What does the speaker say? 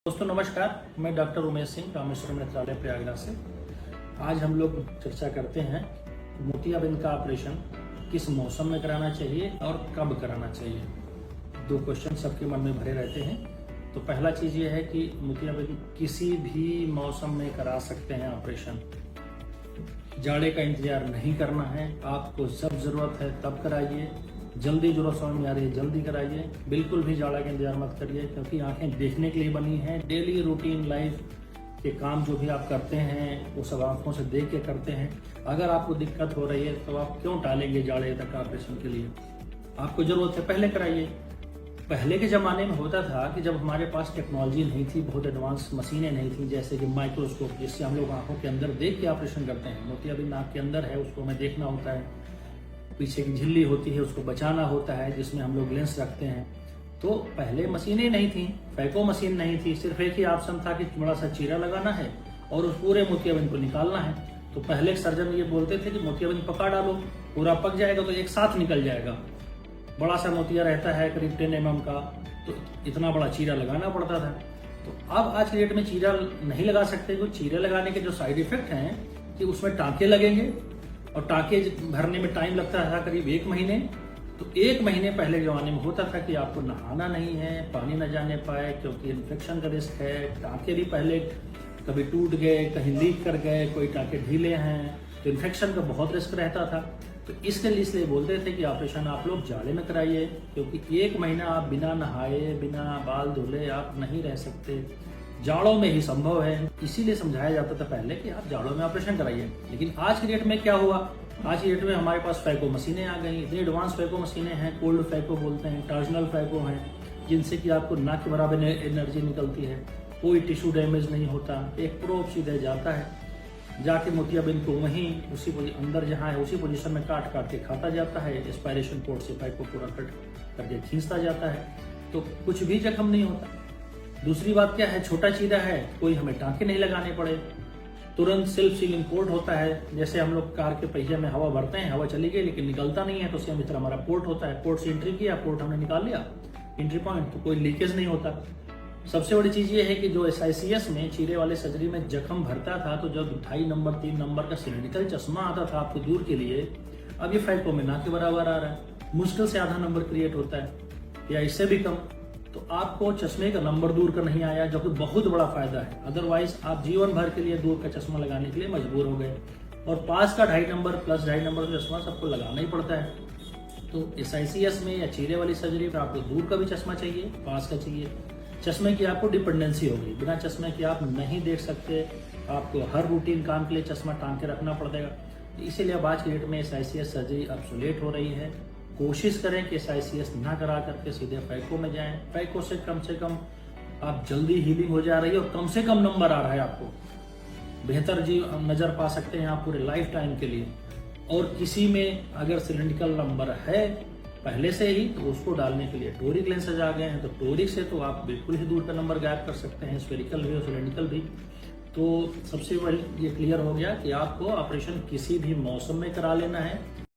दोस्तों नमस्कार, मैं डॉक्टर उमेश सिंह रामेश्वरम नेत्रालय प्रयागराज से। आज हम लोग चर्चा करते हैं मोतियाबिंद का ऑपरेशन किस मौसम में कराना चाहिए और कब कराना चाहिए। दो क्वेश्चन सबके मन में भरे रहते हैं। तो पहला चीज ये है कि मोतियाबिंद किसी भी मौसम में करा सकते हैं ऑपरेशन। जाड़े का इंतजार नहीं करना है, आपको जब जरूरत है तब कराइए। जल्दी जरूरत समझ में आ रही है जल्दी कराइए, बिल्कुल भी जाड़ा का इंतजार मत करिए, क्योंकि आंखें देखने के लिए बनी हैं। डेली रूटीन लाइफ के काम जो भी आप करते हैं वो सब आंखों से देख के करते हैं। अगर आपको दिक्कत हो रही है तो आप क्यों टालेंगे जाड़े तक ऑपरेशन के लिए। आपको जरूरत है पहले कराइए। पहले के ज़माने में होता था कि जब हमारे पास टेक्नोलॉजी नहीं थी, बहुत एडवांस मशीनें नहीं थी, जैसे कि माइक्रोस्कोप जिससे हम लोग आंखों के अंदर देख के ऑपरेशन करते हैं। मोतियाबिंद आंख के अंदर है, उसको हमें देखना होता है। पीछे की झिल्ली होती है, उसको बचाना होता है, जिसमें हम लोग लेंस रखते हैं। तो पहले मशीनें नहीं थी, फैको मशीन नहीं थी, सिर्फ एक ही ऑप्शन था कि बड़ा सा चीरा लगाना है और उस पूरे मोतियाबिंद को निकालना है। तो पहले सर्जन ये बोलते थे कि मोतियाबिंद पका डालो, पूरा पक जाएगा तो एक साथ निकल जाएगा। बड़ा सा मोतिया रहता है करीब 10 mm का, तो इतना बड़ा चीरा लगाना पड़ता था। तो अब आज की डेट में चीरा नहीं लगा सकते, क्योंकि चीरे लगाने के जो साइड इफेक्ट हैं कि उसमें टाँके लगेंगे और टाँके भरने में टाइम लगता था करीब 1 महीने। तो 1 महीने पहले जमाने में होता था कि आपको नहाना नहीं है, पानी न जाने पाए, क्योंकि इन्फेक्शन का रिस्क है। टाँके भी पहले कभी टूट गए, कहीं लीक कर गए, कोई टाँके ढीले हैं, तो इन्फेक्शन का बहुत रिस्क रहता था। तो इसके लिए इसलिए बोलते थे कि ऑपरेशन आप लोग जाड़े में कराइए, क्योंकि 1 महीना आप बिना नहाए बिना बाल धुले आप नहीं रह सकते। जाड़ों में ही संभव है, इसीलिए समझाया जाता था पहले कि आप जाड़ों में ऑपरेशन कराइए। लेकिन आज की डेट में क्या हुआ, आज की डेट में हमारे पास फैको मशीनें आ गई। इतनी एडवांस फैको मशीनें हैं, कोल्ड फैको बोलते हैं, टॉर्जनल फैको हैं, जिनसे कि आपको ना के बराबर एनर्जी निकलती है, कोई टिश्यू डैमेज नहीं होता। एक प्रोब सीधे जाता है, जाके मोतियाबिंद को वहीं उसी अंदर जहाँ है उसी पोजीशन में काट काट के खाता जाता है। एस्पायरेशन पोर्ट से फैको पूरा कट करके खींचता जाता है, तो कुछ भी जख्म नहीं होता। दूसरी बात क्या है, छोटा चीरा है, कोई हमें टाँके नहीं लगाने पड़े, तुरंत सेल्फ सीलिंग पोर्ट होता है। जैसे हम लोग कार के पहिए में हवा भरते हैं, हवा चली गई लेकिन निकलता नहीं है, तो सेम इस तरह हमारा पोर्ट होता है। पोर्ट से एंट्री किया, पोर्ट हमने निकाल लिया, एंट्री पॉइंट, तो कोई लीकेज नहीं होता। सबसे बड़ी चीज ये है कि जो SICS में चीरे वाले सर्जरी में जख्म भरता था, तो जब 2.5 नंबर 3 नंबर का सिलिंड्रिकल चश्मा आता था आपको दूर के लिए, अब ये फैको में ना के बराबर आ रहा है। मुश्किल से आधा नंबर क्रिएट होता है या इससे भी कम। तो आपको चश्मे का नंबर दूर का नहीं आया, जो कि बहुत बड़ा फायदा है। अदरवाइज आप जीवन भर के लिए दूर का चश्मा लगाने के लिए मजबूर हो गए, और पास का 2.5 नंबर प्लस 2.5 नंबर का चश्मा सबको लगाना ही पड़ता है। तो SICS में या चीरे वाली सर्जरी में आपको दूर का भी चश्मा चाहिए, पास का चाहिए। चश्मे की आपको डिपेंडेंसी होगी, बिना चश्मे के आप नहीं देख सकते, आपको हर रूटीन काम के लिए चश्मा टांग के रखना पड़ेगा। इसीलिए अब आज की डेट में SICS सर्जरी ऑब्सोलेट हो रही है। कोशिश करें कि SICS ना करा करके सीधे फैको में जाएं। फैको से कम आप जल्दी हीलिंग हो जा रही है और कम से कम नंबर आ रहा है, आपको बेहतर जी नजर पा सकते हैं आप पूरे लाइफ टाइम के लिए। और किसी में अगर सिलिंड्रिकल नंबर है पहले से ही, तो उसको डालने के लिए टोरिक लेंसेज आ गए हैं। तो टोरिक से तो आप बिल्कुल ही दूर का नंबर गायब कर सकते हैं, स्फेरिकल भी और सिलिंड्रिकल भी। तो सबसे बड़ी ये क्लियर हो गया कि आपको ऑपरेशन किसी भी मौसम में करा लेना है।